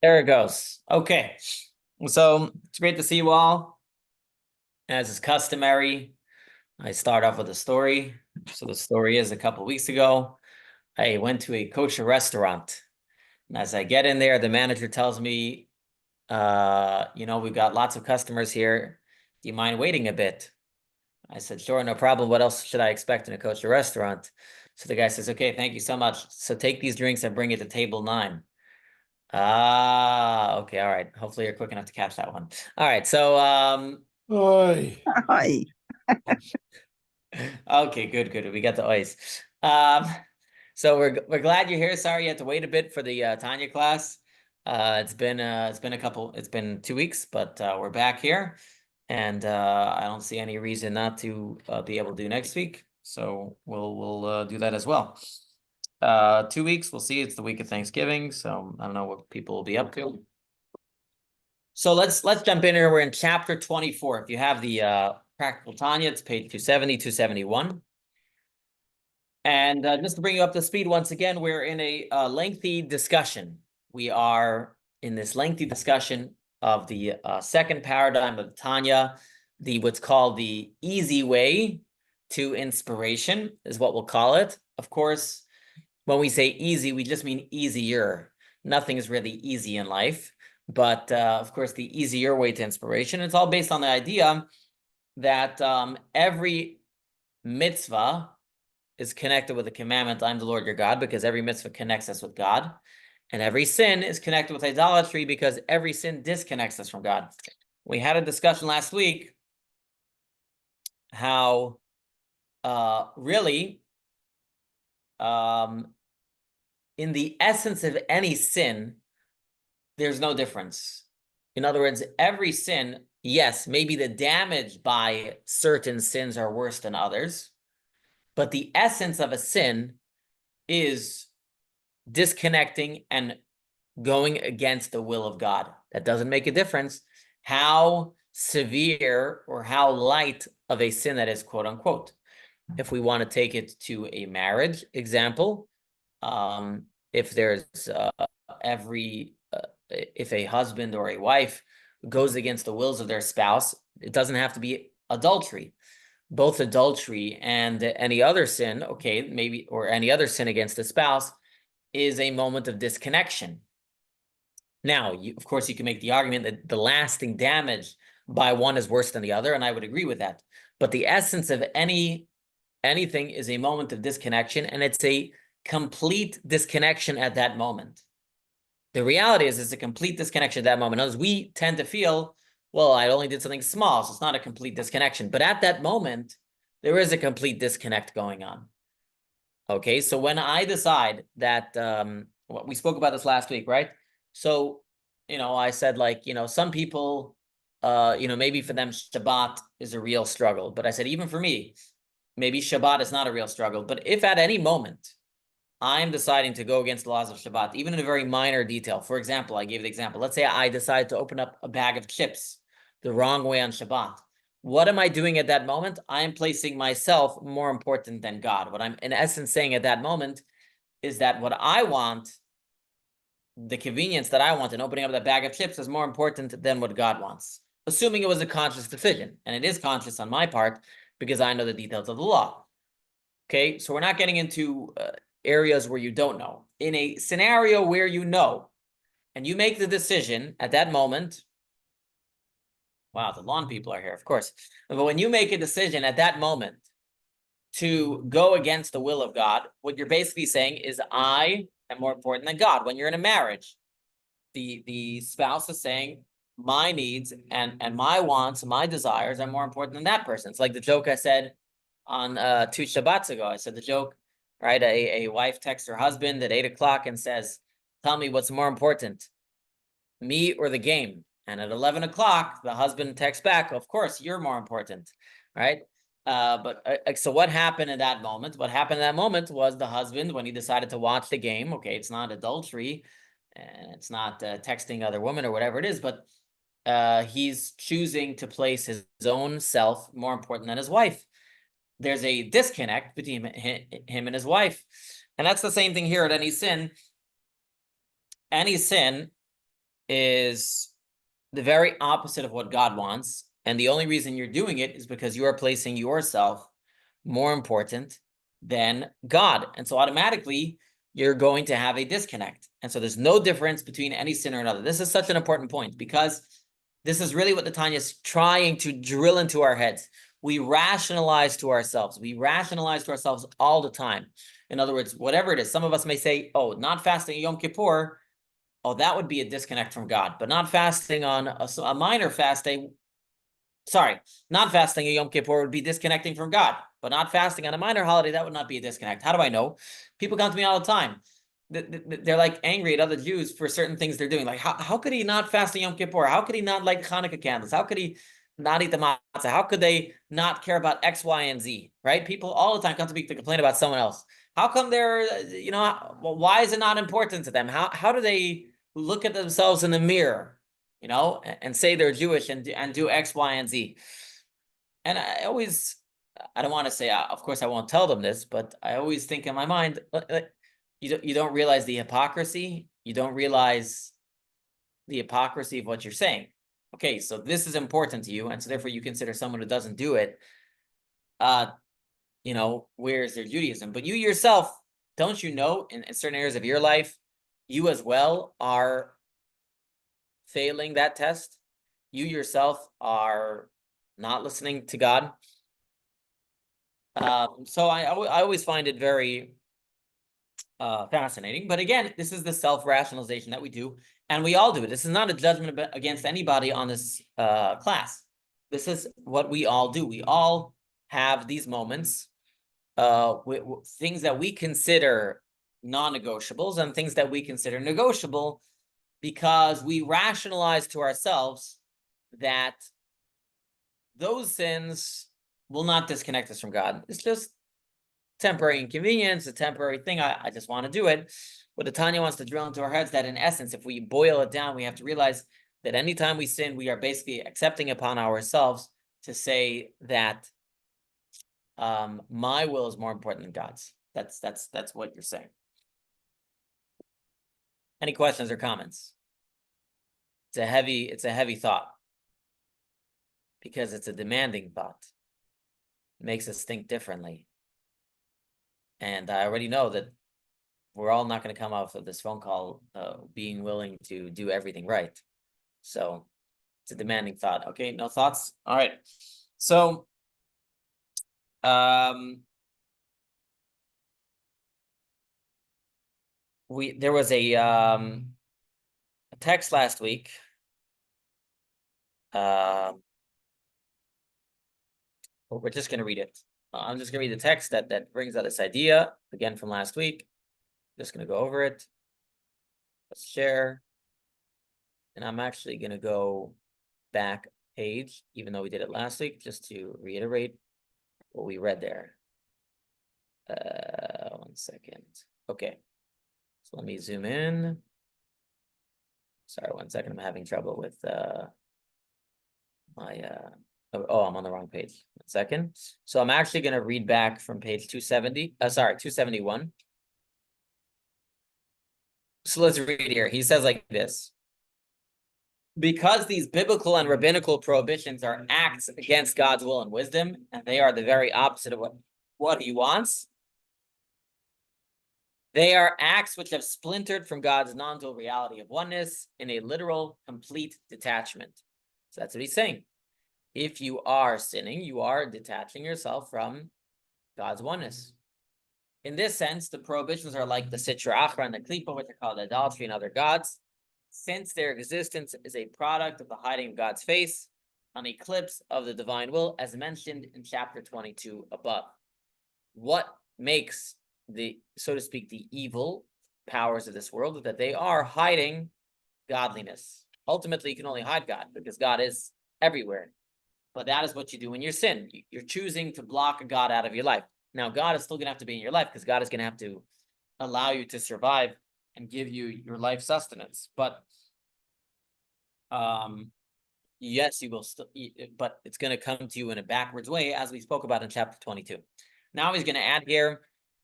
There it goes. Okay. So it's great to see you all. As is customary, I start off with a story. So the story is a couple weeks ago, I went to a kosher restaurant. And as I get in there, the manager tells me, we've got lots of customers here. Do you mind waiting a bit? I said, sure, no problem. What else should I expect in a kosher restaurant? So the guy says, okay, thank you so much. So take these drinks and bring it to table 9. Ah, okay, all right. Hopefully you're quick enough to catch that one. All right, so Oy. Hi. okay, good. We got the ice. Um, so we're glad you're here. Sorry you had to wait a bit for the Tanya class. It's been it's been 2 weeks, but we're back here, and I don't see any reason not to be able to do next week. So we'll do that as well. 2 weeks, we'll see. It's the week of Thanksgiving, so I don't know what people will be up to. So let's jump in here. We're in chapter 24. If you have the Practical Tanya, it's page 270, 271. And just to bring you up to speed once again, we're in a lengthy discussion. We are in this lengthy discussion of the second paradigm of Tanya, what's called the easy way to inspiration is what we'll call it. Of course, when we say easy, we just mean easier. Nothing is really easy in life. But of course, the easier way to inspiration, it's all based on the idea that every mitzvah is connected with the commandment, I'm the Lord your God, because every mitzvah connects us with God. And every sin is connected with idolatry because every sin disconnects us from God. We had a discussion last week how really in the essence of any sin, there's no difference. In other words, every sin, yes, maybe the damage by certain sins are worse than others, but the essence of a sin is disconnecting and going against the will of God. That doesn't make a difference how severe or how light of a sin that is, quote unquote. If we want to take it to a marriage example, if there's if a husband or a wife goes against the wills of their spouse, it doesn't have to be adultery. Both adultery and any other sin, okay, maybe, or any other sin against the spouse is a moment of disconnection. Now, of course, you can make the argument that the lasting damage by one is worse than the other, and I would agree with that. But the essence of anything is a moment of disconnection, and it's a complete disconnection at that moment. The reality is it's a complete disconnection at that moment. As we tend to feel, well, I only did something small, so it's not a complete disconnection. But at that moment, there is a complete disconnect going on. Okay, so when I decide that, we spoke about this last week, right? So, I said some people, maybe for them Shabbat is a real struggle. But I said, even for me, maybe Shabbat is not a real struggle. But if at any moment I'm deciding to go against the laws of Shabbat, even in a very minor detail. For example, I gave the example. Let's say I decide to open up a bag of chips the wrong way on Shabbat. What am I doing at that moment? I am placing myself more important than God. What I'm in essence saying at that moment is that what I want, the convenience that I want in opening up that bag of chips is more important than what God wants, assuming it was a conscious decision. And it is conscious on my part because I know the details of the law. Okay, so we're not getting into areas where you don't know. In a scenario where you know, and you make the decision at that moment, wow, the lawn people are here, of course. But when you make a decision at that moment to go against the will of God, what you're basically saying is, I am more important than God. When you're in a marriage, the spouse is saying, my needs and my wants, my desires are more important than that person. It's like the joke I said on 2 Shabbats ago. I said the joke, right? A wife texts her husband at 8 o'clock and says, tell me what's more important, me or the game? And at 11 o'clock, the husband texts back, of course, you're more important, right? So what happened in that moment? What happened in that moment was the husband, when he decided to watch the game, okay, it's not adultery, and it's not texting other women or whatever it is, but he's choosing to place his own self more important than his wife. There's a disconnect between him and his wife. And that's the same thing here at any sin. Any sin is the very opposite of what God wants. And the only reason you're doing it is because you are placing yourself more important than God. And so automatically you're going to have a disconnect. And so there's no difference between any sin or another. This is such an important point because this is really what the Tanya is trying to drill into our heads. We rationalize to ourselves. We rationalize to ourselves all the time. In other words, whatever it is, some of us may say, oh, not fasting Yom Kippur, oh, that would be a disconnect from God. But not fasting on a minor fast day, not fasting a Yom Kippur would be disconnecting from God. But not fasting on a minor holiday, that would not be a disconnect. How do I know? People come to me all the time. They're like angry at other Jews for certain things they're doing. Like, how could he not fast on Yom Kippur? How could he not light Hanukkah candles? How could he not eat the matzah? How could they not care about X, Y, and Z? Right? People all the time come to me to complain about someone else. How come they're, why is it not important to them? How do they look at themselves in the mirror, and say they're Jewish and do X, Y, and Z? And I don't want to say, of course, I won't tell them this, but I always think in my mind, you don't realize the hypocrisy. You don't realize the hypocrisy of what you're saying. Okay, so this is important to you, and so therefore you consider someone who doesn't do it, where is their Judaism? But you yourself, don't you know, in certain areas of your life, you as well are failing that test? You yourself are not listening to God. So I always find it very fascinating. But again, this is the self-rationalization that we do, and we all do it. This is not a judgment against anybody on this class. This is what we all do. We all have these moments, things that we consider non-negotiables and things that we consider negotiable, because we rationalize to ourselves that those sins will not disconnect us from God. It's just temporary inconvenience, a temporary thing. I just want to do it. What the Tanya wants to drill into our heads, that in essence, if we boil it down, we have to realize that anytime we sin, we are basically accepting upon ourselves to say that my will is more important than God's. That's what you're saying. Any questions or comments? It's a heavy thought, because it's a demanding thought. It makes us think differently. And I already know that we're all not going to come off of this phone call being willing to do everything right. So it's a demanding thought. Okay, no thoughts? All right. So there was a text last week. We're just going to read it. I'm just going to read the text that brings out this idea again from last week. Just going to go over it. Let's share. And I'm actually going to go back page, even though we did it last week, just to reiterate what we read there. 1 second. Okay. So let me zoom in. Sorry, 1 second. I'm having trouble with my I'm on the wrong page. 1 second. So I'm actually going to read back from page 271. So let's read here. He says like this: because these biblical and rabbinical prohibitions are acts against God's will and wisdom, and they are the very opposite of what he wants, they are acts which have splintered from God's non-dual reality of oneness in a literal, complete detachment. So that's what he's saying. If you are sinning, you are detaching yourself from God's oneness. In this sense, the prohibitions are like the Sitra Achra and the Klipa, which are called idolatry and other gods, since their existence is a product of the hiding of God's face, an eclipse of the divine will, as mentioned in chapter 22 above. What makes so to speak, the evil powers of this world is that they are hiding godliness. Ultimately, you can only hide God because God is everywhere. But that is what you do when you sin. You're choosing to block God out of your life. Now, God is still going to have to be in your life because God is going to have to allow you to survive and give you your life sustenance. But yes, you will still, but it's going to come to you in a backwards way, as we spoke about in chapter 22. Now he's going to add here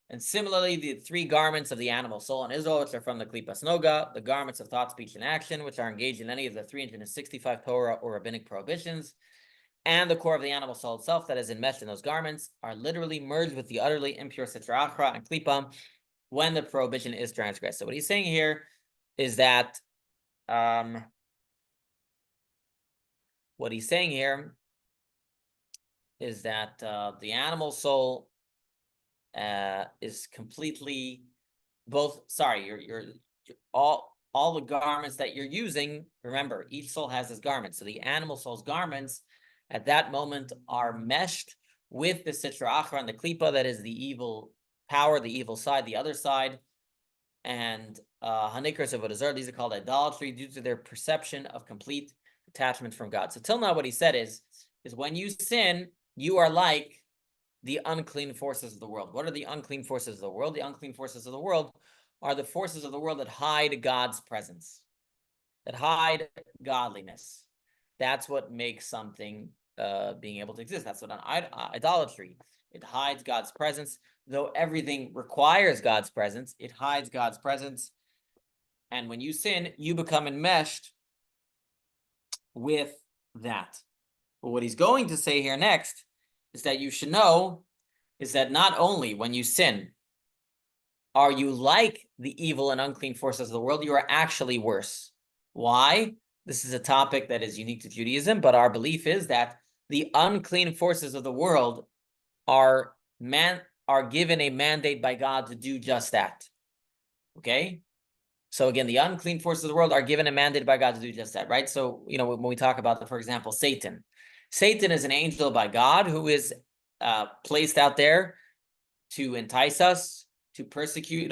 And similarly, the three garments of the animal soul in Israel, which are from the Klipas Noga, the garments of thought, speech, and action, which are engaged in any of the 365 Torah or rabbinic prohibitions, and the core of the animal soul itself that is enmeshed in those garments, are literally merged with the utterly impure Sitra Achra and Klipa when the prohibition is transgressed. So what he's saying here is that the animal soul is completely both. Sorry, you're all the garments that you're using. Remember, each soul has his garments. So the animal soul's garments at that moment are meshed with the Sitra Achra and the Klipa, that is the evil power, the evil side, the other side. And Hanikras of Adler, these are called idolatry due to their perception of complete detachment from God. So till now, what he said is when you sin, you are like the unclean forces of the world. What are the unclean forces of the world? The unclean forces of the world are the forces of the world that hide God's presence, that hide godliness. That's what makes something being able to exist. That's what idolatry. It hides God's presence. Though everything requires God's presence, it hides God's presence. And when you sin, you become enmeshed with that. But what he's going to say here next is that you should know is that not only when you sin are you like the evil and unclean forces of the world, you are actually worse. Why? This is a topic that is unique to Judaism, but our belief is that the unclean forces of the world are given a mandate by God to do just that. Okay? So again, the unclean forces of the world are given a mandate by God to do just that, right? So, when we talk about, for example, Satan is an angel by God who is placed out there to entice us, to prosecute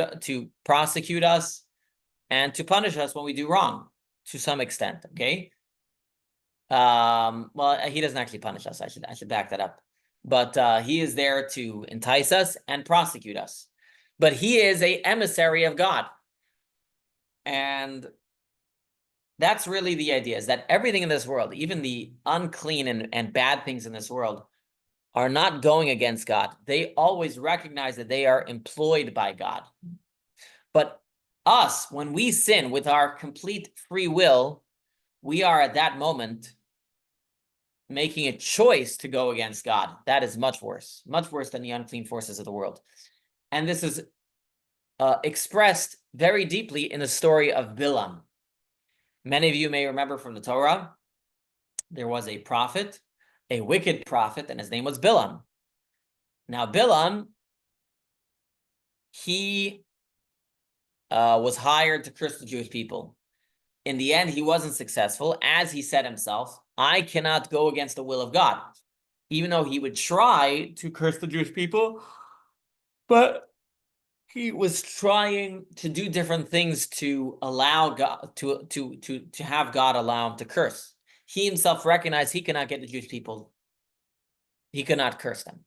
us, and to punish us when we do wrong to some extent. Okay. Well, he doesn't actually punish us. I should back that up. But he is there to entice us and prosecute us. But he is a emissary of God. And that's really the idea, is that everything in this world, even the unclean and bad things in this world, are not going against God. They always recognize that they are employed by God. But us, when we sin with our complete free will, we are at that moment making a choice to go against God. That is much worse than the unclean forces of the world. And this is expressed very deeply in the story of Bilam. Many of you may remember from the Torah, there was a prophet, a wicked prophet, and his name was Bilam. Now, Bilam, he was hired to curse the Jewish people. In the end, he wasn't successful. As he said himself, I cannot go against the will of God. Even though he would try to curse the Jewish people, but he was trying to do different things to allow God to have God allow him to curse. He himself recognized he cannot get the Jewish people. He could not curse them.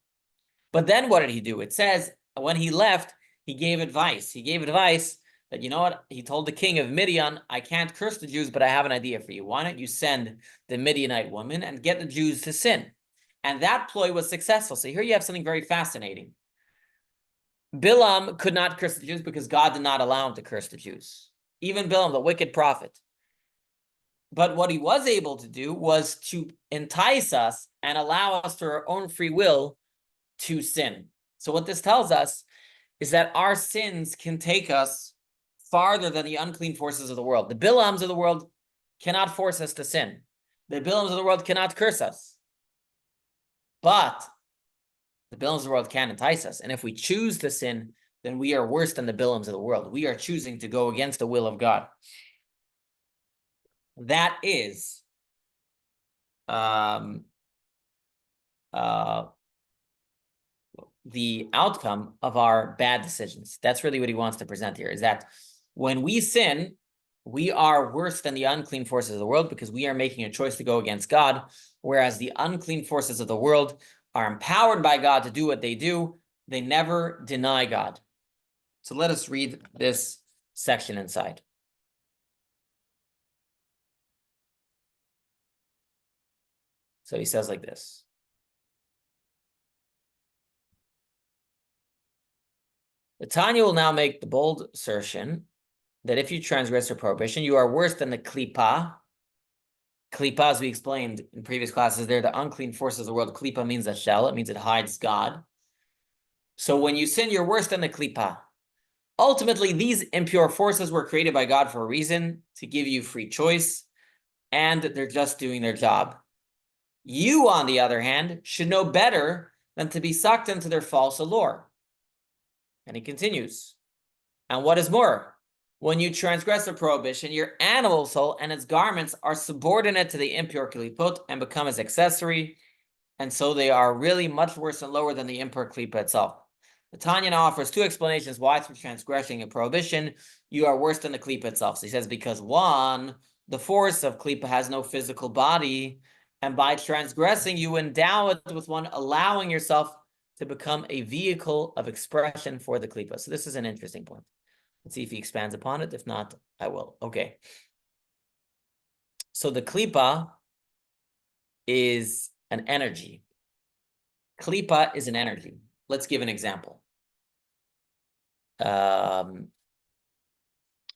But then what did he do? It says when he left, he gave advice. He gave advice that, you know what? He told the king of Midian, I can't curse the Jews, but I have an idea for you. Why don't you send the Midianite woman and get the Jews to sin? And that ploy was successful. So here you have something very fascinating. Bilam could not curse the Jews because God did not allow him to curse the Jews. Even Bilam, the wicked prophet. But what he was able to do was to entice us and allow us through our own free will to sin. So what this tells us is that our sins can take us farther than the unclean forces of the world. The Bilams of the world cannot force us to sin. The Bilams of the world cannot curse us. But the Bilams of the world can entice us. And if we choose to sin, then we are worse than the Bilams of the world. We are choosing to go against the will of God. That is the outcome of our bad decisions. That's really what he wants to present here, is that when we sin, we are worse than the unclean forces of the world because we are making a choice to go against God, whereas the unclean forces of the world are empowered by God to do what they do. They never deny God. So let us read this section inside. So he says like this. The Tanya will now make the bold assertion that if you transgress a prohibition, you are worse than the klipa. Klipa, as we explained in previous classes, they're the unclean forces of the world. Klipa means a shell. It means it hides God. So when you sin, you're worse than the klipa. Ultimately, these impure forces were created by God for a reason, to give you free choice, and they're just doing their job. You, on the other hand, should know better than to be sucked into their false allure. And he continues, and what is more, when you transgress a prohibition, your animal soul and its garments are subordinate to the impure klipot and become its accessory, and so they are really much worse and lower than the impure klipa itself. The Tanya now offers two explanations why through transgressing a prohibition, you are worse than the klipa itself. So he says, because one, the force of klipa has no physical body, and by transgressing, you endow it with one, allowing yourself to become a vehicle of expression for the klipa. So this is an interesting point. Let's see if he expands upon it. If not, I will. Okay. So the klipa is an energy. Klipa is an energy. Let's give an example.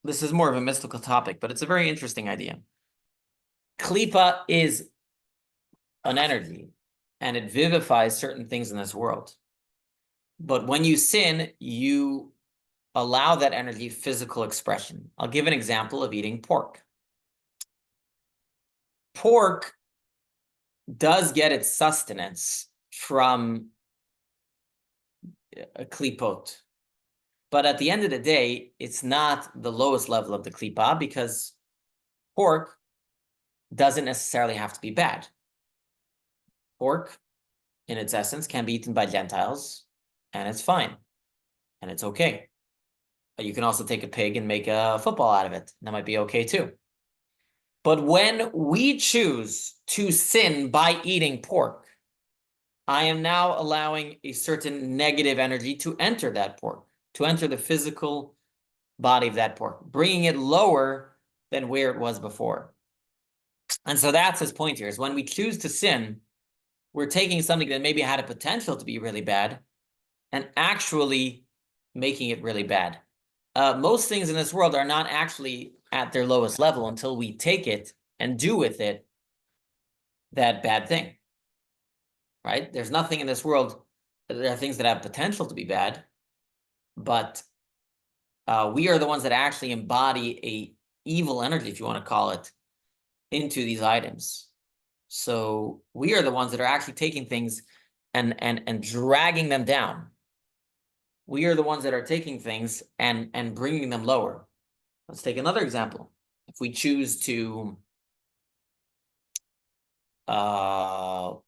This is more of a mystical topic, but it's a very interesting idea. Klipa is an energy, and it vivifies certain things in this world. But when you sin, you allow that energy physical expression. I'll give an example of eating pork. Pork does get its sustenance from a klipot. But at the end of the day, it's not the lowest level of the klipa, because pork doesn't necessarily have to be bad. Pork, in its essence, can be eaten by Gentiles, and it's fine, and it's okay. But you can also take a pig and make a football out of it. That might be okay too. But when we choose to sin by eating pork, I am now allowing a certain negative energy to enter that pork, to enter the physical body of that pork, bringing it lower than where it was before. And so that's his point here, is when we choose to sin, we're taking something that maybe had a potential to be really bad and actually making it really bad. Most things in this world are not actually at their lowest level until we take it and do with it that bad thing, right? There's nothing in this world. There are things that have potential to be bad, but we are the ones that actually embody a evil energy, if you want to call it, into these items. So we are the ones that are actually taking things and dragging them down. We are the ones that are taking things and bringing them lower. Let's take another example. If we choose to work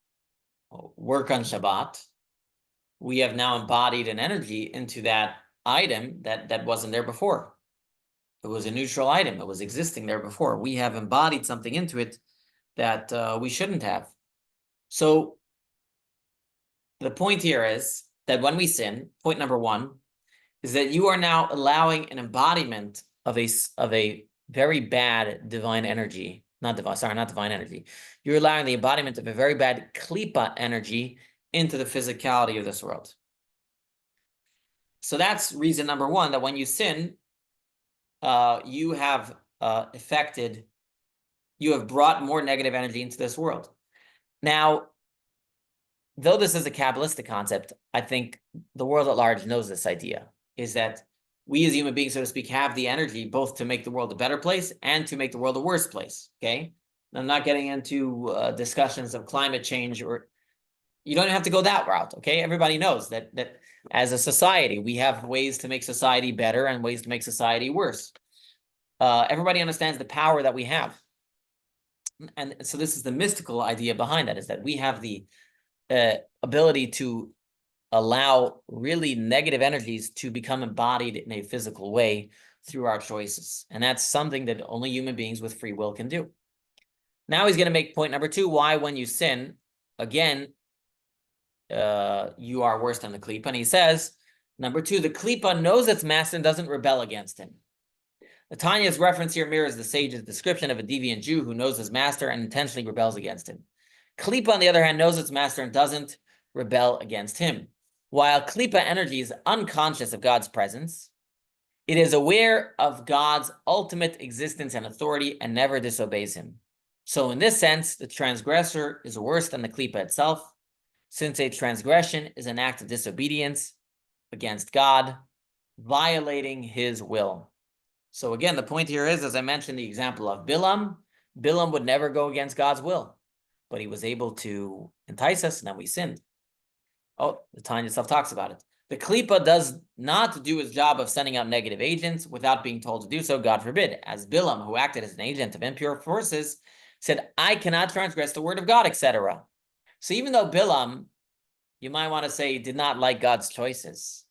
on Shabbat, we have now embodied an energy into that item that wasn't there before. It was a neutral item. It was existing there before. We have embodied something into it that we shouldn't have. So the point here is that when we sin, point number one, is that you are now allowing an embodiment of a very bad divine energy. Not divine energy. You're allowing the embodiment of a very bad klipa energy into the physicality of this world. So that's reason number one, that when you sin, you have brought more negative energy into this world. Now, though this is a Kabbalistic concept, I think the world at large knows this idea, is that we as human beings, so to speak, have the energy both to make the world a better place and to make the world a worse place, okay? I'm not getting into discussions of climate change, or you don't have to go that route, okay? Everybody knows that as a society, we have ways to make society better and ways to make society worse. Everybody understands the power that we have. And so this is the mystical idea behind that, is that we have the ability to allow really negative energies to become embodied in a physical way through our choices. And that's something that only human beings with free will can do. Now he's going to make point number two, why when you sin, again, you are worse than the klipa. And he says, number two, the klipa knows its master and doesn't rebel against him. The Tanya's reference here mirrors the sage's description of a deviant Jew who knows his master and intentionally rebels against him. Klipa, on the other hand, knows its master and doesn't rebel against him. While klipa energy is unconscious of God's presence, it is aware of God's ultimate existence and authority and never disobeys him. So in this sense, the transgressor is worse than the klipa itself, since a transgression is an act of disobedience against God, violating his will. So again, the point here is, as I mentioned, the example of Bilam. Bilam would never go against God's will, but he was able to entice us, and then we sinned. Oh, the Tanya stuff talks about it. The klipa does not do its job of sending out negative agents without being told to do so, God forbid. As Bilam, who acted as an agent of impure forces, said, I cannot transgress the word of God, etc. So even though Bilam, you might want to say, did not like God's choices,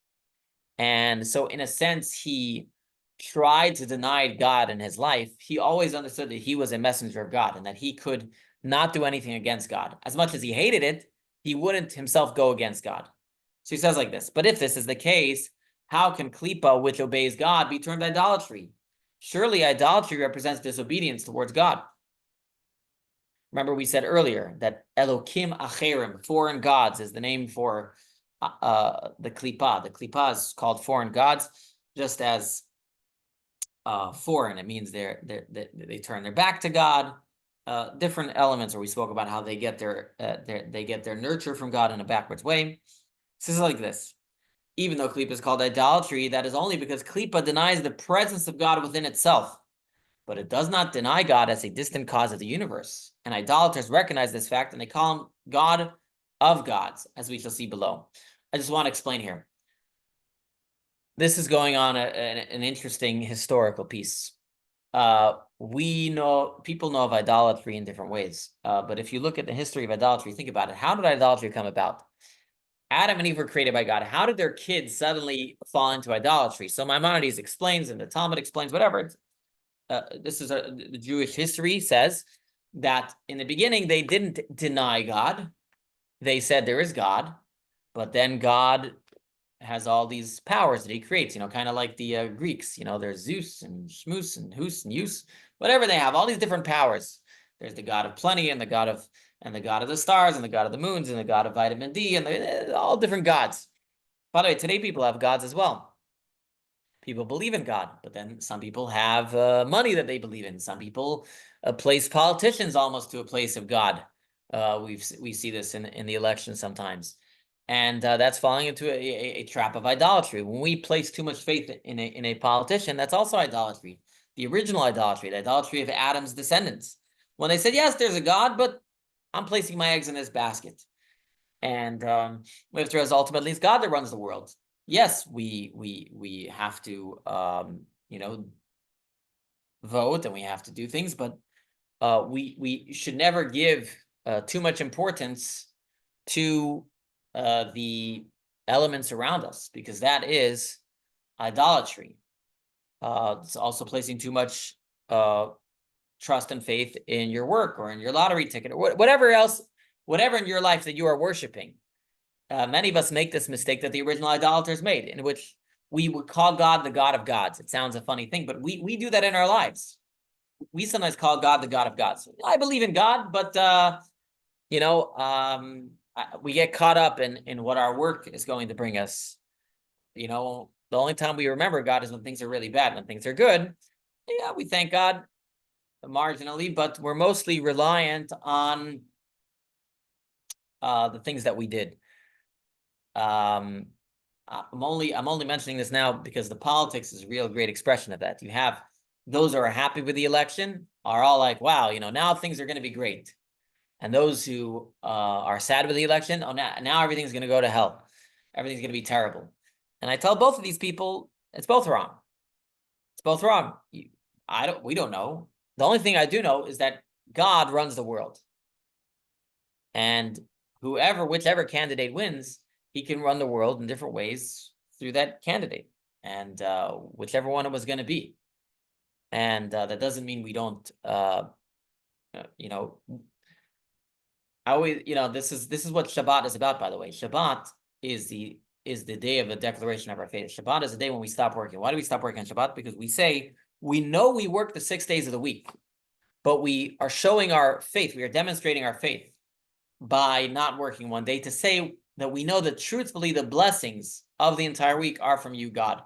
and so in a sense, he tried to deny God in his life, he always understood that he was a messenger of God and that he could not do anything against God. As much as he hated it, he wouldn't himself go against God. So he says like this, but if this is the case, how can klipa, which obeys God, be termed idolatry? Surely idolatry represents disobedience towards God. Remember we said earlier that Elokim Acherim, foreign gods, is the name for the klipa. The klipa is called foreign gods, just as foreign, it means they turn their back to God. Different elements where we spoke about how they get their nurture from God in a backwards way. This is like this. Even though klipa is called idolatry, that is only because klipa denies the presence of God within itself, but it does not deny God as a distant cause of the universe. And idolaters recognize this fact, and they call him God of gods, as we shall see below. I just want to explain here. This is going on an interesting historical piece. People know of idolatry in different ways. But if you look at the history of idolatry, think about it. How did idolatry come about? Adam and Eve were created by God. How did their kids suddenly fall into idolatry? So Maimonides explains, and the Talmud explains, whatever. The Jewish history says that in the beginning, they didn't deny God. They said there is God, but then God has all these powers that he creates, kind of like the Greeks, there's Zeus and Shmus and Hus and Yus, whatever they have, all these different powers. There's the god of plenty and the god of the stars and the god of the moons and the god of vitamin D and all different gods. By the way, today people have gods as well. People believe in God, but then some people have money that they believe in. Some people place politicians almost to a place of God. We see this in the election sometimes. And that's falling into a trap of idolatry. When we place too much faith in a politician, that's also idolatry. The original idolatry, the idolatry of Adam's descendants. When they said, yes, there's a God, but I'm placing my eggs in this basket. And we have to realize ultimately it's God that runs the world. Yes, we have to vote and we have to do things, but we should never give too much importance to the elements around us, because that is idolatry. It's also placing too much trust and faith in your work or in your lottery ticket or whatever in your life that you are worshiping. Many of us make this mistake that the original idolaters made, in which we would call God the God of gods. It sounds a funny thing, but we do that in our lives. We sometimes call God the God of gods. I believe in God, but we get caught up in what our work is going to bring us. The only time we remember God is when things are really bad. When things are good, yeah, we thank God marginally, but we're mostly reliant on the things that we did. I'm only mentioning this now because the politics is a real great expression of that. You have those who are happy with the election are all like, wow, now things are going to be great. And those who are sad with the election, now everything's going to go to hell. Everything's going to be terrible. And I tell both of these people, it's both wrong. It's both wrong. We don't know. The only thing I do know is that God runs the world. And whichever candidate wins, he can run the world in different ways through that candidate, and whichever one it was going to be. And that doesn't mean we don't, I always, this is what Shabbat is about, by the way. Shabbat is the day of the declaration of our faith. Shabbat is the day when we stop working. Why do we stop working on Shabbat? Because we know we work the 6 days of the week, but we are showing our faith. We are demonstrating our faith by not working one day to say that we know that truthfully the blessings of the entire week are from you, God.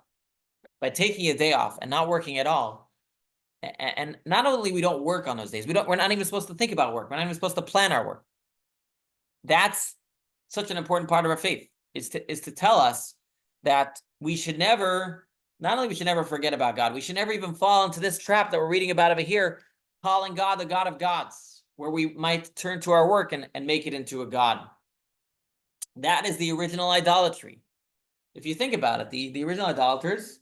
By taking a day off and not working at all, and not only we don't work on those days, we're not even supposed to think about work. We're not even supposed to plan our work. That's such an important part of our faith, is to tell us that we should never, not only we should never forget about God, we should never even fall into this trap that we're reading about over here, calling God the God of gods, where we might turn to our work and make it into a God. That is the original idolatry. If you think about it, the original idolaters,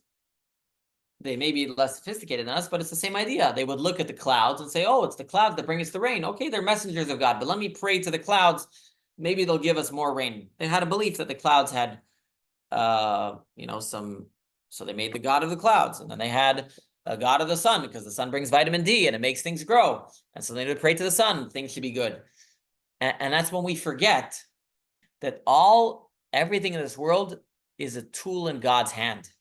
they may be less sophisticated than us, but it's the same idea. They would look at the clouds and say, oh, it's the clouds that bring us the rain. Okay, they're messengers of God, but let me pray to the clouds. Maybe they'll give us more rain. They had a belief that the clouds had, so they made the god of the clouds. And then they had a god of the sun, because the sun brings vitamin D and it makes things grow. And so they would pray to the sun, things should be good. And that's when we forget that everything in this world is a tool in God's hand.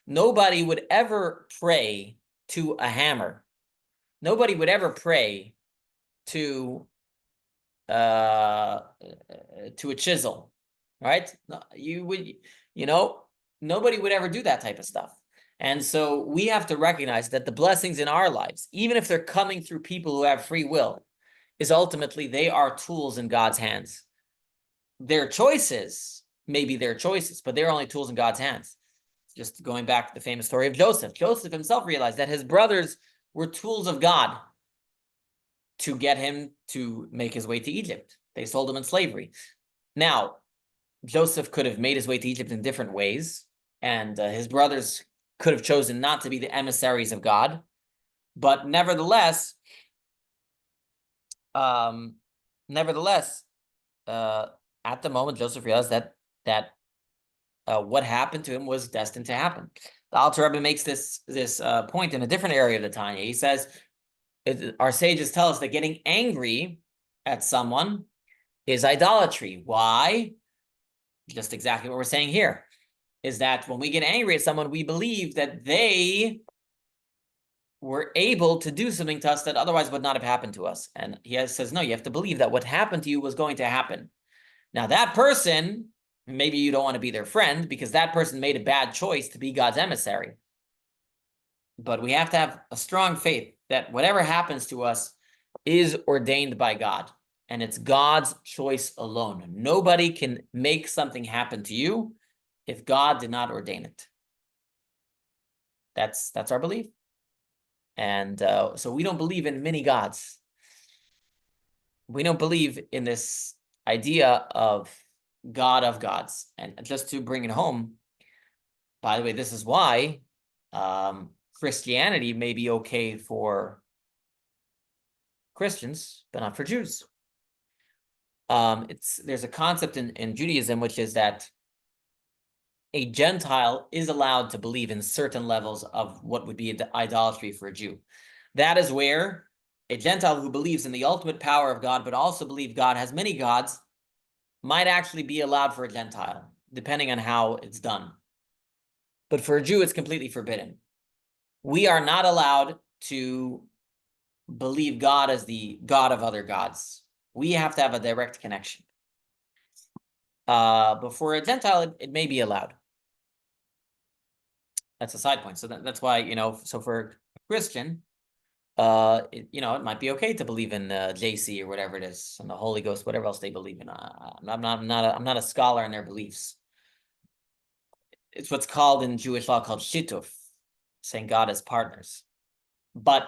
Nobody would ever pray to a hammer. Nobody would ever pray to a chisel, right? Nobody would ever do that type of stuff. And so we have to recognize that the blessings in our lives, even if they're coming through people who have free will, is ultimately they are tools in God's hands. Their choices may be their choices, but they're only tools in God's hands. Just going back to the famous story of Joseph. Joseph himself realized that his brothers were tools of God to get him to make his way to Egypt. They sold him in slavery. Now, Joseph could have made his way to Egypt in different ways, and his brothers could have chosen not to be the emissaries of God. But nevertheless, at the moment, Joseph realized that what happened to him was destined to happen. The Alter Rebbe makes this point in a different area of the Tanya. He says, our sages tell us that getting angry at someone is idolatry. Why? Just exactly what we're saying here, is that when we get angry at someone, we believe that they were able to do something to us that otherwise would not have happened to us. And he says, no, you have to believe that what happened to you was going to happen. Now, that person, maybe you don't want to be their friend because that person made a bad choice to be God's emissary. But we have to have a strong faith that whatever happens to us is ordained by God. And it's God's choice alone. Nobody can make something happen to you if God did not ordain it. That's our belief. And so we don't believe in many gods. We don't believe in this idea of God of gods. And just to bring it home, by the way, this is why Christianity may be okay for Christians, but not for Jews. There's a concept in Judaism, which is that a Gentile is allowed to believe in certain levels of what would be idolatry for a Jew. That is where a Gentile who believes in the ultimate power of God, but also believes God has many gods, might actually be allowed for a Gentile, depending on how it's done. But for a Jew, it's completely forbidden. We are not allowed to believe God as the God of other gods. We have to have a direct connection. But for a Gentile, it may be allowed. That's a side point. So that's why, so for a Christian, it might be okay to believe in JC or whatever it is, and the Holy Ghost, whatever else they believe in. I'm not a scholar in their beliefs. It's what's called in Jewish law called shituf, saying God as partners. But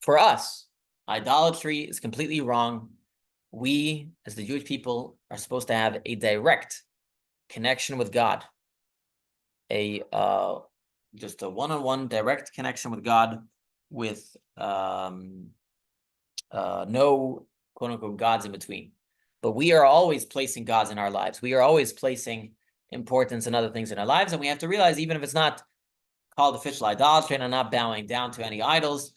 for us, idolatry is completely wrong. We, as the Jewish people, are supposed to have a direct connection with God, just a one-on-one direct connection with God, with no quote-unquote gods in between. But we are always placing gods in our lives. We are always placing importance and other things in our lives, and we have to realize, even if it's not called official idolatry and I'm not bowing down to any idols,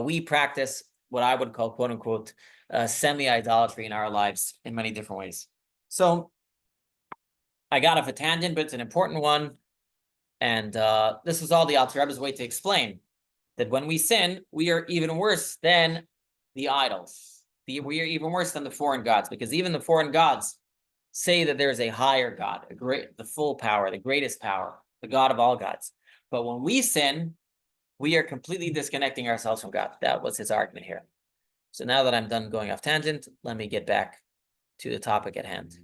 we practice what I would call quote-unquote semi-idolatry in our lives in many different ways. So I got off a tangent, but it's an important one. And this was all the Alter Rebbe's way to explain that when we sin, we are even worse than the idols. We are even worse than the foreign gods, because even the foreign gods say that there's a higher God, the full power, the greatest power, the God of all gods. But when we sin, we are completely disconnecting ourselves from God. That was his argument here. So now that I'm done going off tangent, let me get back to the topic at hand.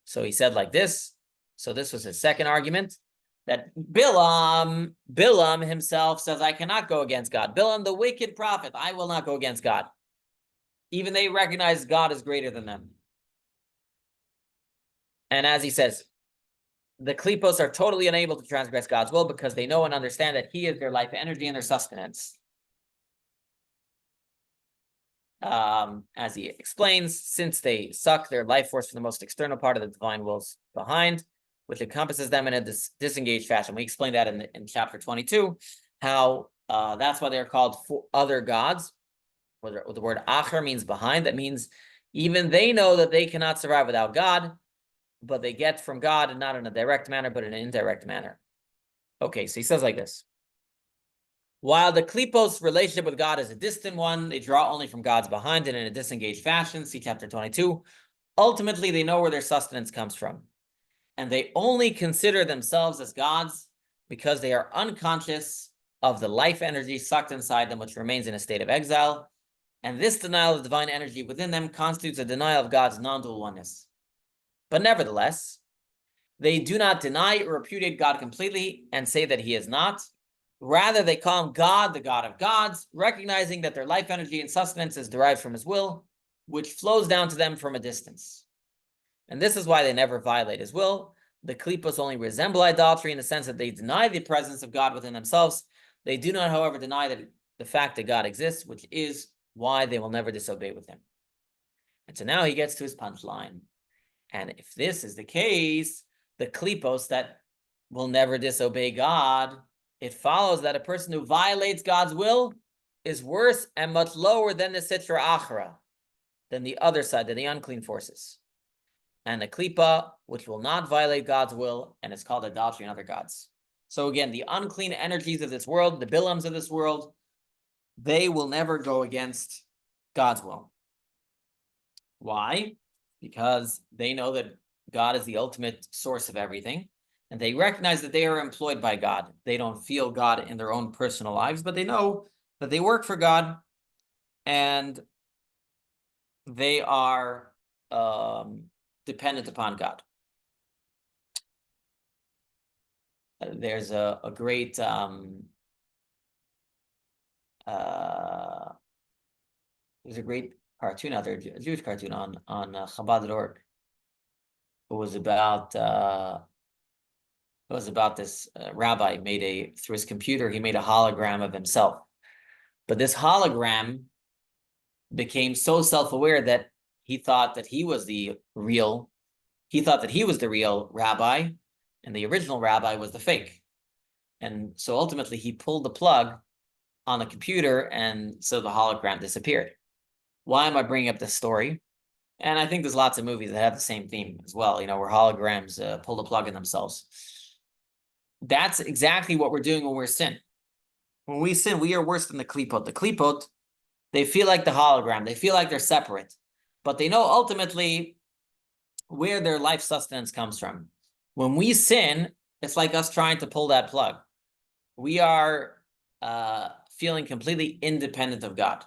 So he said like this. So this was his second argument, that Bilam himself says, I cannot go against God. Bilam, the wicked prophet, I will not go against God. Even they recognize God is greater than them. And as he says, the klipos are totally unable to transgress God's will because they know and understand that he is their life energy and their sustenance. As he explains, since they suck their life force from the most external part of the divine wills behind, which encompasses them in a disengaged fashion. We explained that in chapter 22, how that's why they're called other gods. The word acher means behind. That means even they know that they cannot survive without God, but they get from God, and not in a direct manner, but in an indirect manner. Okay, so he says like this. While the klipos relationship with God is a distant one, they draw only from God's behind and in a disengaged fashion. See chapter 22. Ultimately, they know where their sustenance comes from. And they only consider themselves as gods because they are unconscious of the life energy sucked inside them, which remains in a state of exile. And this denial of divine energy within them constitutes a denial of God's non-dual oneness. But nevertheless, they do not deny or repudiate God completely and say that he is not. Rather, they call him God, the God of gods, recognizing that their life energy and sustenance is derived from his will, which flows down to them from a distance. And this is why they never violate his will. The klipos only resemble idolatry in the sense that they deny the presence of God within themselves. They do not, however, deny that the fact that God exists, which is why they will never disobey with him. And so now he gets to his punchline. And if this is the case, the klipos that will never disobey God, it follows that a person who violates God's will is worse and much lower than the sitra achra, than the other side, than the unclean forces. And the klipa, which will not violate God's will, and it's called idolatry and other gods. So again, the unclean energies of this world, the bilams of this world, they will never go against God's will. Why? Because they know that God is the ultimate source of everything, and they recognize that they are employed by God. They don't feel God in their own personal lives, but they know that they work for God, and they are dependent upon God. There's a great there's a great cartoon out there, a Jewish cartoon on Chabad.org. It was about this rabbi through his computer, he made a hologram of himself. But this hologram became so self-aware that he thought that he was the real rabbi, and the original rabbi was the fake. And so ultimately he pulled the plug on the computer, and so the hologram disappeared. Why am I bringing up this story? And I think there's lots of movies that have the same theme as well, where holograms pull the plug in themselves. That's exactly what we're doing when we're sin. When we sin, we are worse than the klipot. The klipot, they feel like the hologram. They feel like they're separate. But they know ultimately where their life sustenance comes from. When we sin, it's like us trying to pull that plug. We are feeling completely independent of God.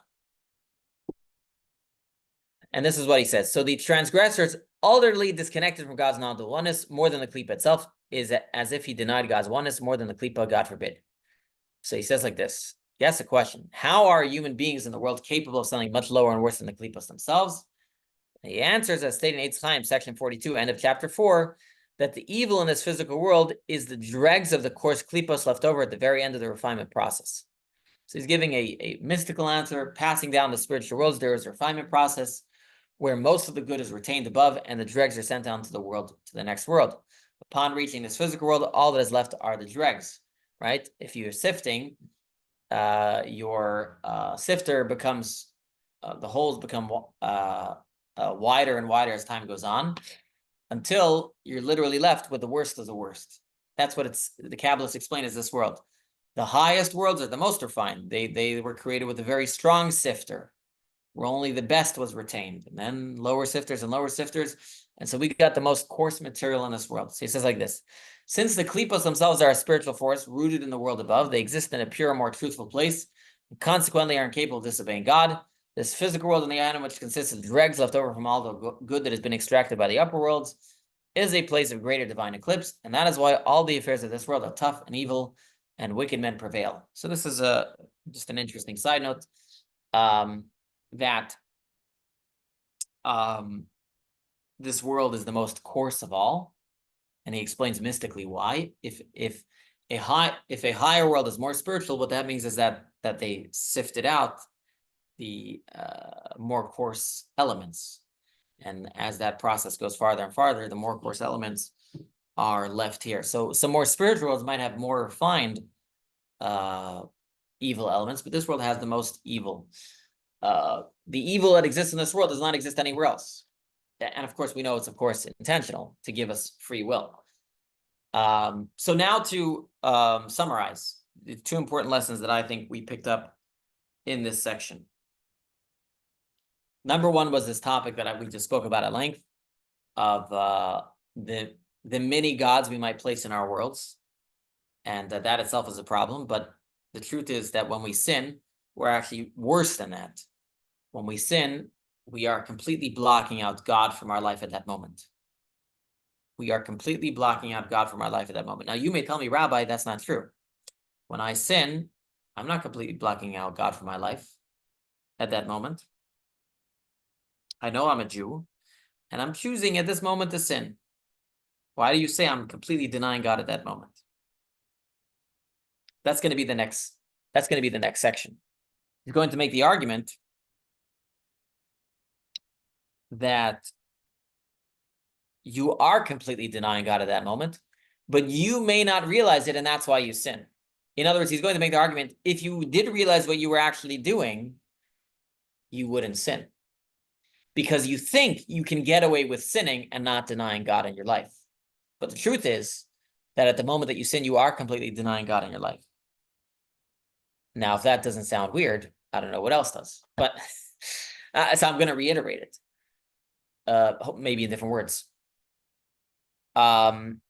And this is what he says. So the transgressors, utterly disconnected from God's non-dual oneness, more than the klipa itself, is as if he denied God's oneness more than the klipa, God forbid. So he says like this. He asks a question. How are human beings in the world capable of something much lower and worse than the klipas themselves? And he answers, as stated in Eitz Chaim, section 42, end of chapter 4, that the evil in this physical world is the dregs of the coarse klipas left over at the very end of the refinement process. So he's giving a mystical answer. Passing down the spiritual worlds, there is a refinement process where most of the good is retained above and the dregs are sent down to the next world. Upon reaching this physical world, all that is left are the dregs, right? If you're sifting, your sifter becomes, the holes become wider and wider as time goes on, until you're literally left with the worst of the worst. That's what the Kabbalists explain as this world. The highest worlds are the most refined. They were created with a very strong sifter. where only the best was retained, and then lower sifters and lower sifters. And so we got the most coarse material in this world. So he says like this: since the klipos themselves are a spiritual force rooted in the world above, they exist in a pure, more truthful place, and consequently are incapable of disobeying God. This physical world on the island, which consists of dregs left over from all the good that has been extracted by the upper worlds, is a place of greater divine eclipse, and that is why all the affairs of this world are tough and evil, and wicked men prevail. So this is just an interesting side note, that this world is the most coarse of all, and he explains mystically why. If a higher world is more spiritual, what that means is that they sifted out the more coarse elements, and as that process goes farther and farther, the more coarse elements are left here. So some more spiritual worlds might have more refined evil elements, but this world has the most evil. The evil that exists in this world does not exist anywhere else. And of course, we know it's, of course, intentional to give us free will. So now to summarize the two important lessons that I think we picked up in this section. Number one was this topic that we just spoke about at length of the many gods we might place in our worlds, and that itself is a problem. But the truth is that when we sin, we're actually worse than that. When we sin, we are completely blocking out God from our life at that moment. We are completely blocking out God from our life at that moment. Now, you may tell me, Rabbi, that's not true. When I sin, I'm not completely blocking out God from my life at that moment. I know I'm a Jew, and I'm choosing at this moment to sin. Why do you say I'm completely denying God at that moment? That's going to be the next. That's going to be the next section. He's going to make the argument that you are completely denying God at that moment, but you may not realize it, and that's why you sin. In other words, he's going to make the argument, if you did realize what you were actually doing, you wouldn't sin. Because you think you can get away with sinning and not denying God in your life. But the truth is that at the moment that you sin, you are completely denying God in your life. Now, if that doesn't sound weird, I don't know what else does. But so I'm going to reiterate it, maybe in different words. Going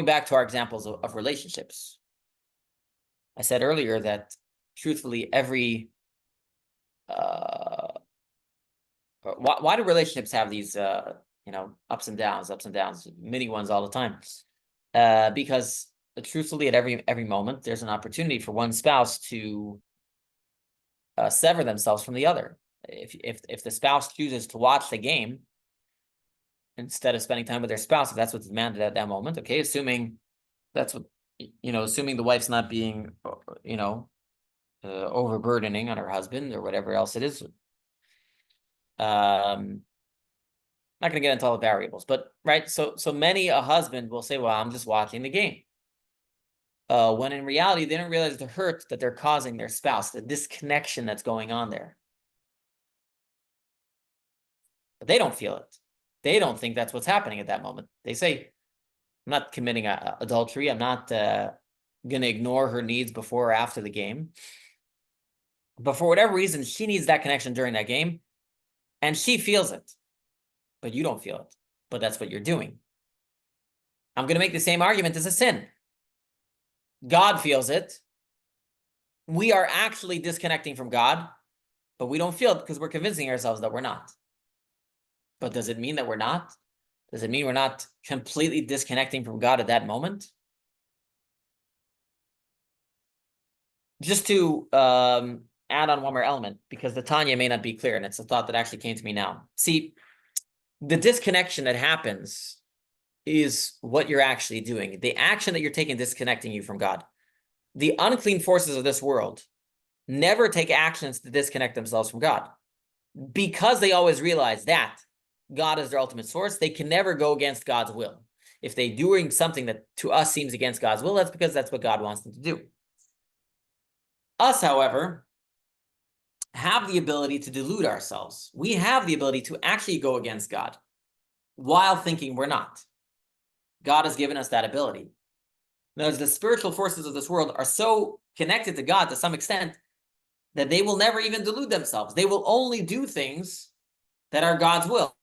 back to our examples of relationships, I said earlier that truthfully, every why do relationships have these ups and downs, many ones all the time? Because truthfully, at every moment, there's an opportunity for one spouse to sever themselves from the other. If the spouse chooses to watch the game instead of spending time with their spouse, if that's what's demanded at that moment, okay, assuming that's what assuming the wife's not being overburdening on her husband or whatever else it is. Not going to get into all the variables, but right. So many a husband will say, "Well, I'm just watching the game," when in reality they don't realize the hurt that they're causing their spouse, the disconnection that's going on there. But they don't feel it. They don't think that's what's happening at that moment. They say, "I'm not committing adultery. I'm not going to ignore her needs before or after the game." But for whatever reason, she needs that connection during that game, and she feels it. But you don't feel it. But that's what you're doing. I'm going to make the same argument as a sin. God feels it. We are actually disconnecting from God, but we don't feel it because we're convincing ourselves that we're not. But does it mean that we're not? Does it mean we're not completely disconnecting from God at that moment? Just to add on one more element, because the Tanya may not be clear, and it's a thought that actually came to me now. See, the disconnection that happens is what you're actually doing. The action that you're taking disconnecting you from God. The unclean forces of this world never take actions to disconnect themselves from God, because they always realize that God is their ultimate source. They can never go against God's will. If they're doing something that to us seems against God's will, that's because that's what God wants them to do. Us, however, have the ability to delude ourselves. We have the ability to actually go against God while thinking we're not. God has given us that ability. Now, the spiritual forces of this world are so connected to God to some extent that they will never even delude themselves. They will only do things that are God's will.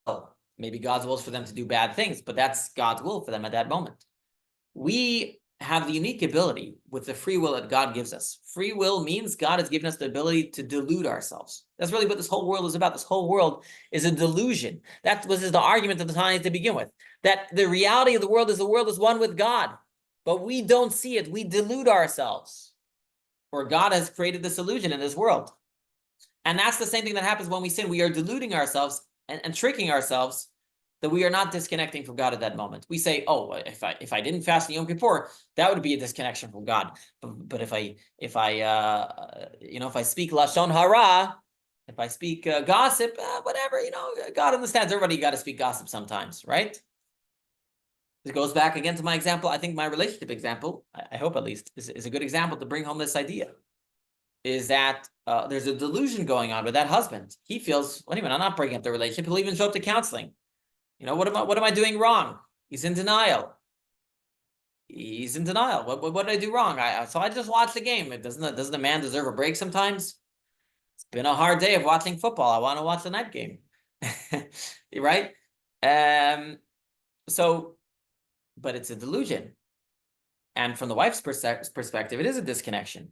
Maybe God's will is for them to do bad things, but that's God's will for them at that moment. We have the unique ability with the free will that God gives us. Free will means God has given us the ability to delude ourselves. That's really what this whole world is about. This whole world is a delusion. That was the argument of the Tanya to begin with, that the reality of the world is one with God, but we don't see it. We delude ourselves, or God has created this illusion in this world. And that's the same thing that happens when we sin. We are deluding ourselves and tricking ourselves that we are not disconnecting from God at that moment. We say, "Oh, if I didn't fast in Yom Kippur, that would be a disconnection from God. But if I speak lashon hara, if I speak gossip, whatever, God understands. Everybody got to speak gossip sometimes, right?" It goes back again to my example. I think my relationship example, I hope at least, is a good example to bring home this idea. Is that there's a delusion going on with that husband. He feels, wait a minute, I'm not breaking up the relationship. He'll even show up to counseling. What am I doing wrong? He's in denial. He's in denial. What did I do wrong? So I just watched the game. Doesn't a man deserve a break sometimes? It's been a hard day of watching football. I want to watch the night game. Right? But it's a delusion. And from the wife's perspective, it is a disconnection.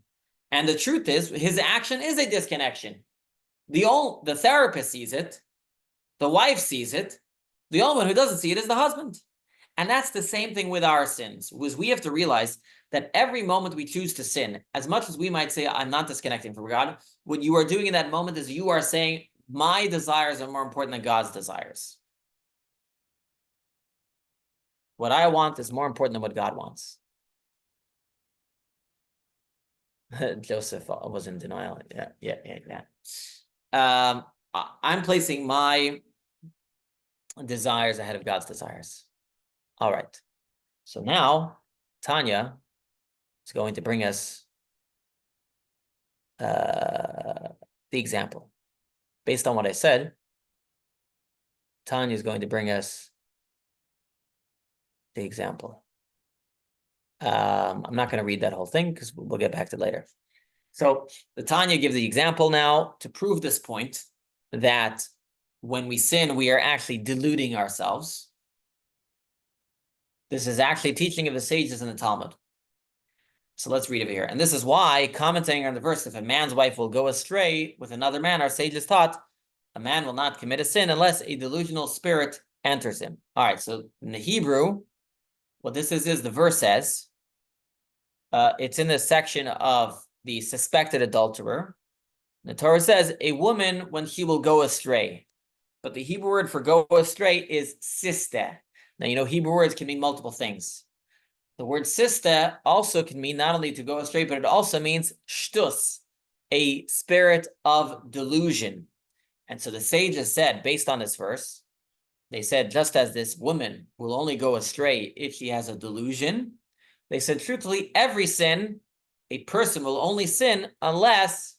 And the truth is, his action is a disconnection. The therapist sees it. The wife sees it. The only one who doesn't see it is the husband. And that's the same thing with our sins, was we have to realize that every moment we choose to sin, as much as we might say, I'm not disconnecting from God, what you are doing in that moment is you are saying, my desires are more important than God's desires. What I want is more important than what God wants. Joseph was in denial. Yeah. I'm placing my desires ahead of God's desires. All right. So now Tanya is going to bring us the example. Based on what I said, Tanya is going to bring us the example. I'm not going to read that whole thing because we'll get back to it later. So the Tanya gives the example now to prove this point that when we sin, we are actually deluding ourselves. This is actually teaching of the sages in the Talmud. So let's read it here. And this is why, commenting on the verse, if a man's wife will go astray with another man, our sages taught, a man will not commit a sin unless a delusional spirit enters him. All right, so in the Hebrew, what this is the verse says, it's in the section of the suspected adulterer. The Torah says, a woman when she will go astray. But the Hebrew word for go astray is siste. Now, Hebrew words can mean multiple things. The word siste also can mean not only to go astray, but it also means shtus, a spirit of delusion. And so the sages said, based on this verse, they said, just as this woman will only go astray if she has a delusion, they said, truthfully, every sin, a person will only sin unless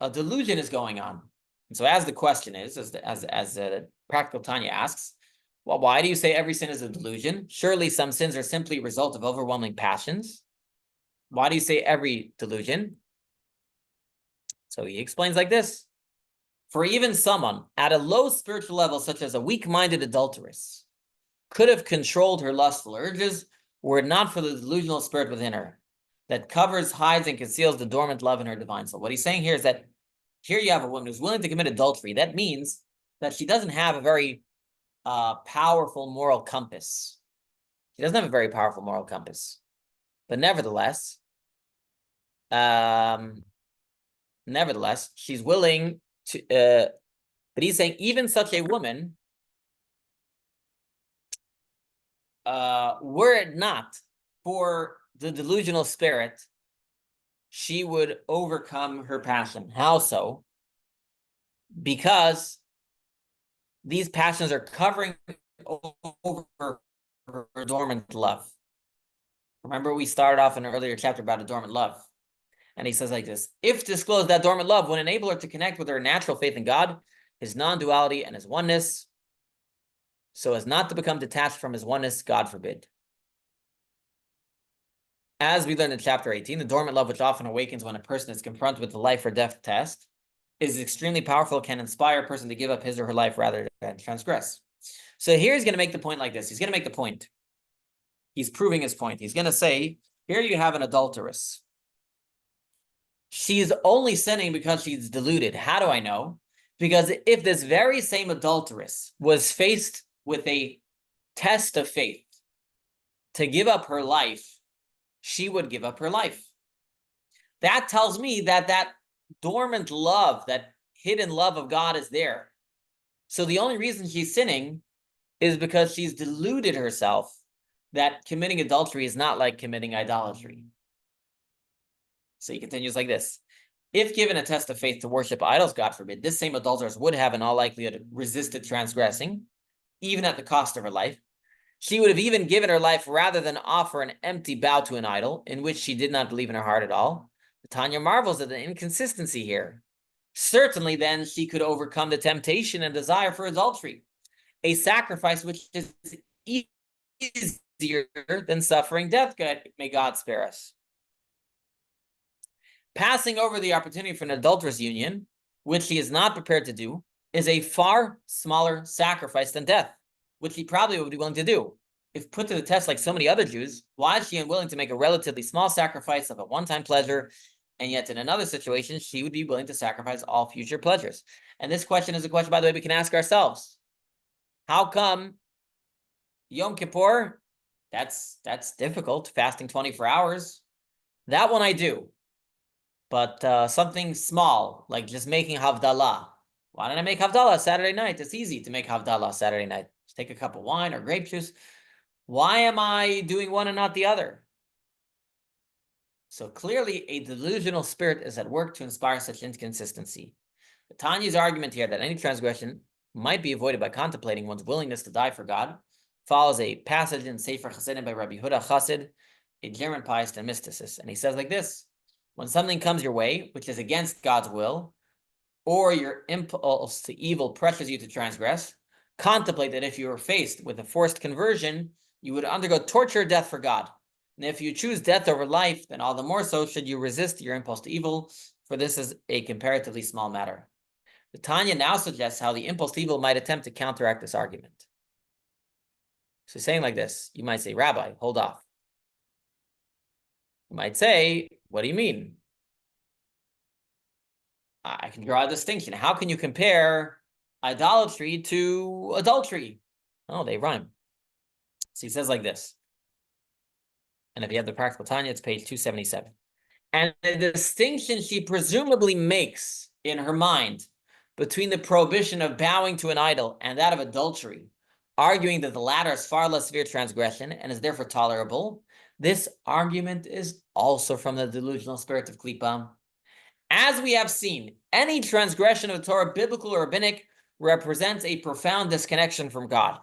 a delusion is going on. And so as the question is, as Practical Tanya asks, well, why do you say every sin is a delusion? Surely some sins are simply a result of overwhelming passions. Why do you say every delusion? So he explains like this. For even someone at a low spiritual level, such as a weak-minded adulteress, could have controlled her lustful urges were it not for the delusional spirit within her that covers, hides, and conceals the dormant love in her divine soul. What he's saying here is that here you have a woman who's willing to commit adultery. That means that she doesn't have a very powerful moral compass. She doesn't have a very powerful moral compass. But nevertheless, she's willing to, but he's saying even such a woman, were it not for the delusional spirit, she would overcome her passion. How so? Because these passions are covering over her dormant love. Remember, we started off in an earlier chapter about a dormant love. And he says like this, if disclosed, that dormant love would enable her to connect with her natural faith in God, his non-duality and his oneness, so as not to become detached from his oneness, God forbid. As we learned in chapter 18, the dormant love which often awakens when a person is confronted with the life or death test is extremely powerful, can inspire a person to give up his or her life rather than transgress. So here he's going to make the point like this. He's going to make the point. He's proving his point. He's going to say, here you have an adulteress. She's only sinning because she's deluded. How do I know? Because if this very same adulteress was faced with a test of faith to give up her life, she would give up her life. That tells me that that dormant love, that hidden love of God is there. So the only reason she's sinning is because she's deluded herself that committing adultery is not like committing idolatry. So he continues like this. If given a test of faith to worship idols, God forbid, this same adulteress would have in all likelihood resisted transgressing, even at the cost of her life. She would have even given her life rather than offer an empty vow to an idol, in which she did not believe in her heart at all. Tanya marvels at the inconsistency here. Certainly, then, she could overcome the temptation and desire for adultery, a sacrifice which is easier than suffering death. May God spare us. Passing over the opportunity for an adulterous union, which he is not prepared to do, is a far smaller sacrifice than death, which he probably would be willing to do. If put to the test like so many other Jews, why is she unwilling to make a relatively small sacrifice of a one-time pleasure, and yet in another situation, she would be willing to sacrifice all future pleasures? And this question is a question, by the way, we can ask ourselves. How come Yom Kippur, that's difficult, fasting 24 hours. That one I do. But something small, like just making Havdalah. Why don't I make Havdalah Saturday night? It's easy to make Havdalah Saturday night. Just take a cup of wine or grape juice. Why am I doing one and not the other? So clearly a delusional spirit is at work to inspire such inconsistency. Tanya's argument here that any transgression might be avoided by contemplating one's willingness to die for God follows a passage in Sefer Chassidim by Rabbi Huda Chassid, a German pietist and mysticist. And he says like this: when something comes your way, which is against God's will, or your impulse to evil pressures you to transgress, contemplate that if you were faced with a forced conversion, you would undergo torture or death for God. And if you choose death over life, then all the more so should you resist your impulse to evil, for this is a comparatively small matter. The Tanya now suggests how the impulse to evil might attempt to counteract this argument. So saying like this, you might say, Rabbi, hold off. You might say, what do you mean? I can draw a distinction. How can you compare idolatry to adultery? Oh, they rhyme. So he says like this. And if you have the practical Tanya, it's page 277. And the distinction she presumably makes in her mind between the prohibition of bowing to an idol and that of adultery, arguing that the latter is far less severe transgression and is therefore tolerable, this argument is also from the delusional spirit of Klippa. As we have seen, any transgression of the Torah, biblical or rabbinic, represents a profound disconnection from God.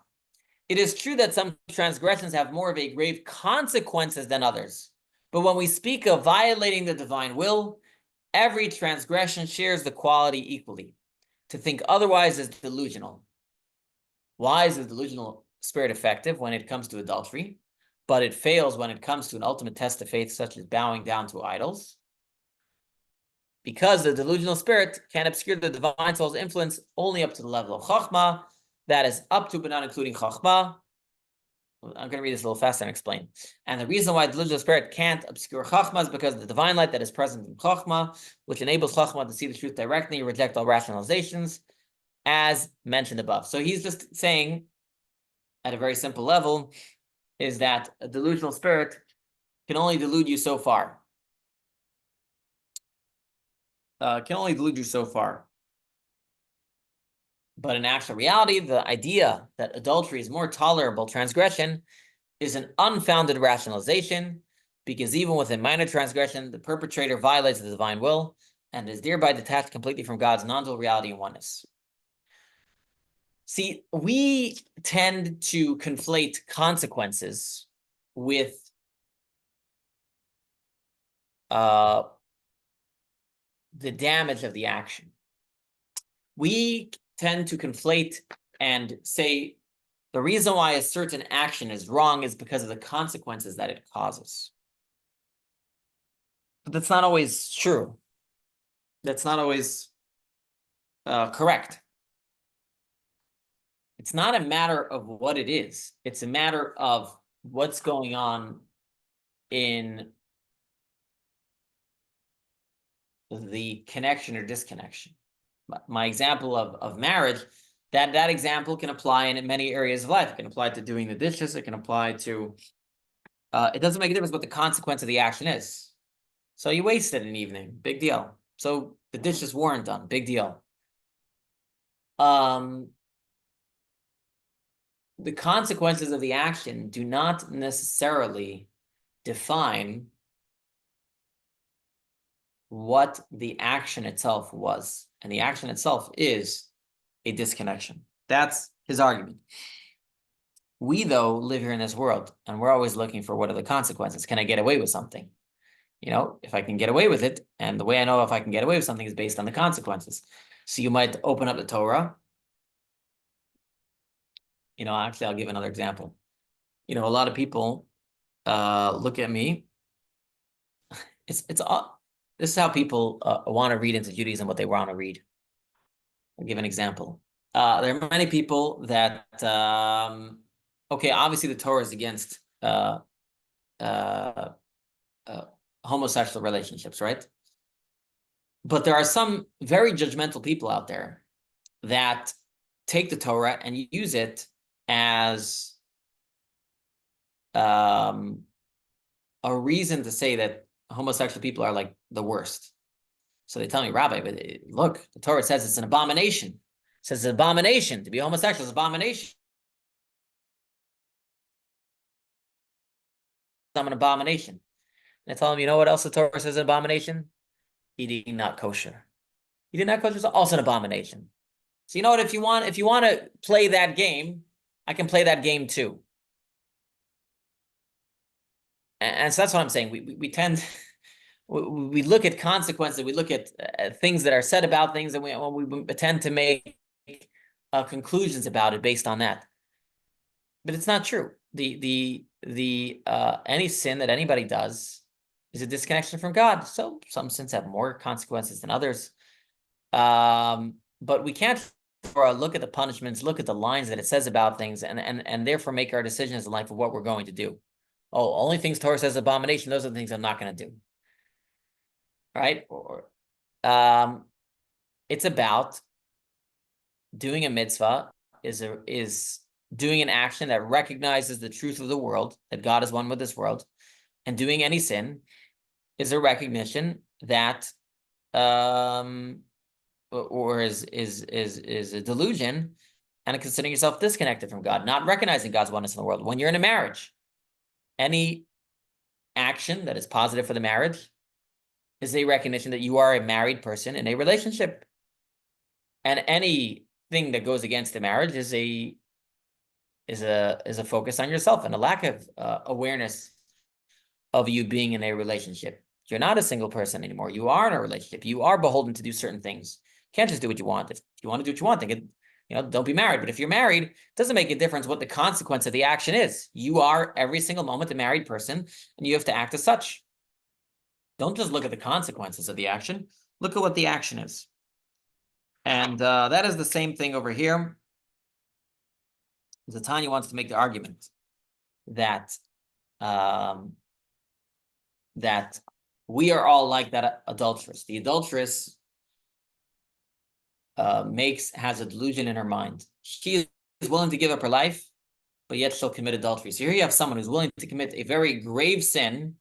It is true that some transgressions have more of a grave consequences than others. But when we speak of violating the divine will, every transgression shares the quality equally. To think otherwise is delusional. Why is the delusional spirit effective when it comes to adultery, but it fails when it comes to an ultimate test of faith, such as bowing down to idols? Because the delusional spirit can obscure the divine soul's influence only up to the level of Chachma, that is up to but not including Chachma. I'm going to read this a little faster and explain. And the reason why the delusional spirit can't obscure Chachma is because the divine light that is present in Chachma, which enables Chachma to see the truth directly, reject all rationalizations, as mentioned above. So he's just saying, at a very simple level, is that a delusional spirit can only delude you so far. Can only delude you so far. But in actual reality, the idea that adultery is more tolerable transgression is an unfounded rationalization, because even with a minor transgression, the perpetrator violates the divine will and is thereby detached completely from God's non-dual reality and oneness. See, we tend to conflate consequences with the damage of the action. We tend to conflate and say the reason why a certain action is wrong is because of the consequences that it causes. But that's not always true. That's not always correct. It's not a matter of what it is. It's a matter of what's going on in the connection or disconnection. My example of marriage, that example can apply in many areas of life. It can apply to doing the dishes. It can apply to, it doesn't make a difference what the consequence of the action is. So you wasted an evening, big deal. So the dishes weren't done, big deal. The consequences of the action do not necessarily define what the action itself was. And the action itself is a disconnection. That's his argument. We, though, live here in this world, and we're always looking for what are the consequences. Can I get away with something? If I can get away with it, and the way I know if I can get away with something is based on the consequences. So you might open up the Torah. Actually, I'll give another example. A lot of people look at me. It's all. This is how people want to read into Judaism what they want to read. I'll give an example. There are many people that, okay, obviously the Torah is against homosexual relationships, right? But there are some very judgmental people out there that take the Torah and use it as a reason to say that homosexual people are like the worst. So they tell me, Rabbi, but look, the Torah says it's an abomination. It says it's an abomination. To be homosexual is an abomination. I'm an abomination. And I tell them, you know what else the Torah says is an abomination? Eating not kosher. Eating not kosher is also an abomination. So you know what? If you want to play that game, I can play that game too. And so that's what I'm saying. We tend we look at consequences. We look at things that are said about things, and we tend to make conclusions about it based on that. But it's not true. The any sin that anybody does is a disconnection from God. So some sins have more consequences than others. But we can't look at the punishments, look at the lines that it says about things, and therefore make our decisions in life of what we're going to do. Oh, only things Torah says abomination, those are the things I'm not going to do. Right? Or it's about doing a mitzvah is doing an action that recognizes the truth of the world, that God is one with this world, and doing any sin is a recognition that or is a delusion, and considering yourself disconnected from God, not recognizing God's oneness in the world. When you're in a marriage, any action that is positive for the marriage is a recognition that you are a married person in a relationship. And anything that goes against the marriage is a focus on yourself and a lack of awareness of you being in a relationship. You're not a single person anymore. You are in a relationship. You are beholden to do certain things. You can't just do what you want. If you want to do what you want, don't be married. But if you're married, it doesn't make a difference what the consequence of the action is. You are every single moment a married person, and you have to act as such. Don't just look at the consequences of the action. Look at what the action is. And that is the same thing over here. Tanya wants to make the argument that that we are all like that adulteress. The adulteress has a delusion in her mind. She is willing to give up her life, but yet she'll commit adultery. So here you have someone who's willing to commit a very grave sin,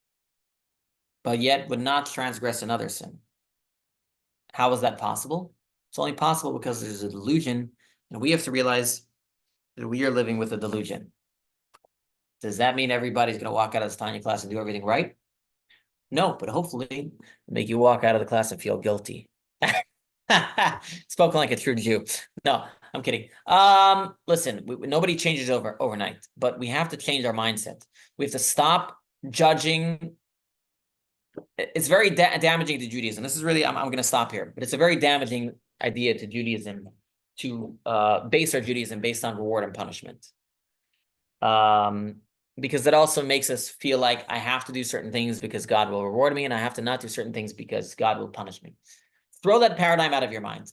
but yet would not transgress another sin. How is that possible? It's only possible because there's a delusion, and we have to realize that we are living with a delusion. Does that mean everybody's going to walk out of this Tanya class and do everything right? No, but hopefully make you walk out of the class and feel guilty. Spoken like a true Jew. No, I'm kidding. Listen, nobody changes overnight, but we have to change our mindset. We have to stop judging. It's very damaging to Judaism. This is really, I'm going to stop here, but it's a very damaging idea to Judaism to base our Judaism based on reward and punishment. because it also makes us feel like I have to do certain things because God will reward me, and I have to not do certain things because God will punish me. Throw that paradigm out of your mind.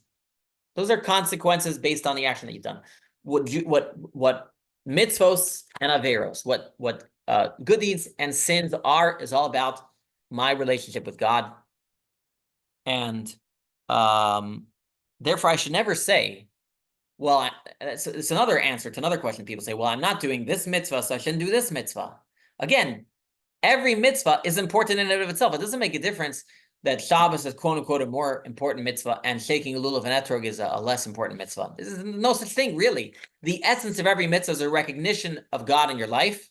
Those are consequences based on the action that you've done. What mitzvos and averos, what good deeds and sins are, is all about my relationship with God. And therefore, I should never say, well, it's another answer to another question. People say, well, I'm not doing this mitzvah, so I shouldn't do this mitzvah. Again, every mitzvah is important in and of itself. It doesn't make a difference that Shabbos is quote unquote a more important mitzvah and shaking a lulav and etrog is a less important mitzvah. This is no such thing, really. The essence of every mitzvah is a recognition of God in your life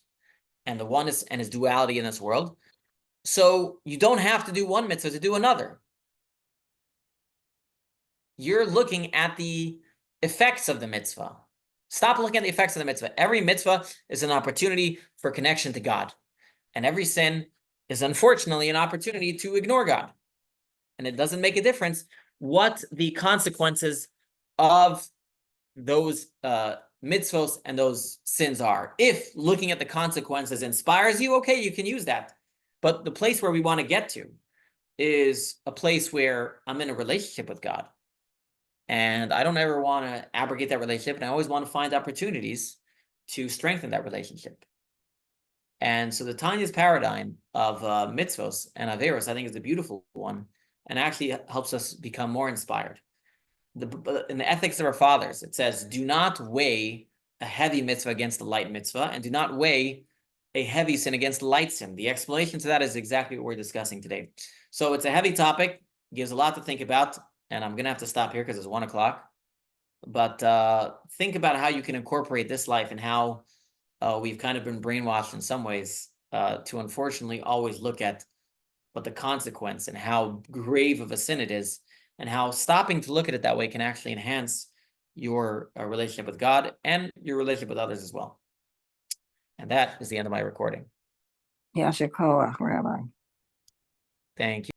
and the oneness and his duality in this world. So you don't have to do one mitzvah to do another. You're looking at the effects of the mitzvah. Stop looking at the effects of the mitzvah. Every mitzvah is an opportunity for connection to God. And every sin is unfortunately an opportunity to ignore God. And it doesn't make a difference what the consequences of those mitzvos and those sins are. If looking at the consequences inspires you, okay, you can use that. But the place where we want to get to is a place where I'm in a relationship with God. And I don't ever want to abrogate that relationship. And I always want to find opportunities to strengthen that relationship. And so the Tanya's paradigm of mitzvos and averos, I think, is a beautiful one, and actually helps us become more inspired. In the ethics of our fathers, it says, do not weigh a heavy mitzvah against a light mitzvah, and do not weigh a heavy sin against a light sin. The explanation to that is exactly what we're discussing today. So it's a heavy topic, gives a lot to think about, and I'm going to have to stop here because it's 1 o'clock. But think about how you can incorporate this life and how we've kind of been brainwashed in some ways to unfortunately always look at what the consequence and how grave of a sin it is, and how stopping to look at it that way can actually enhance your relationship with God and your relationship with others as well. And that is the end of my recording. Yashakoach, Rabbi. Thank you.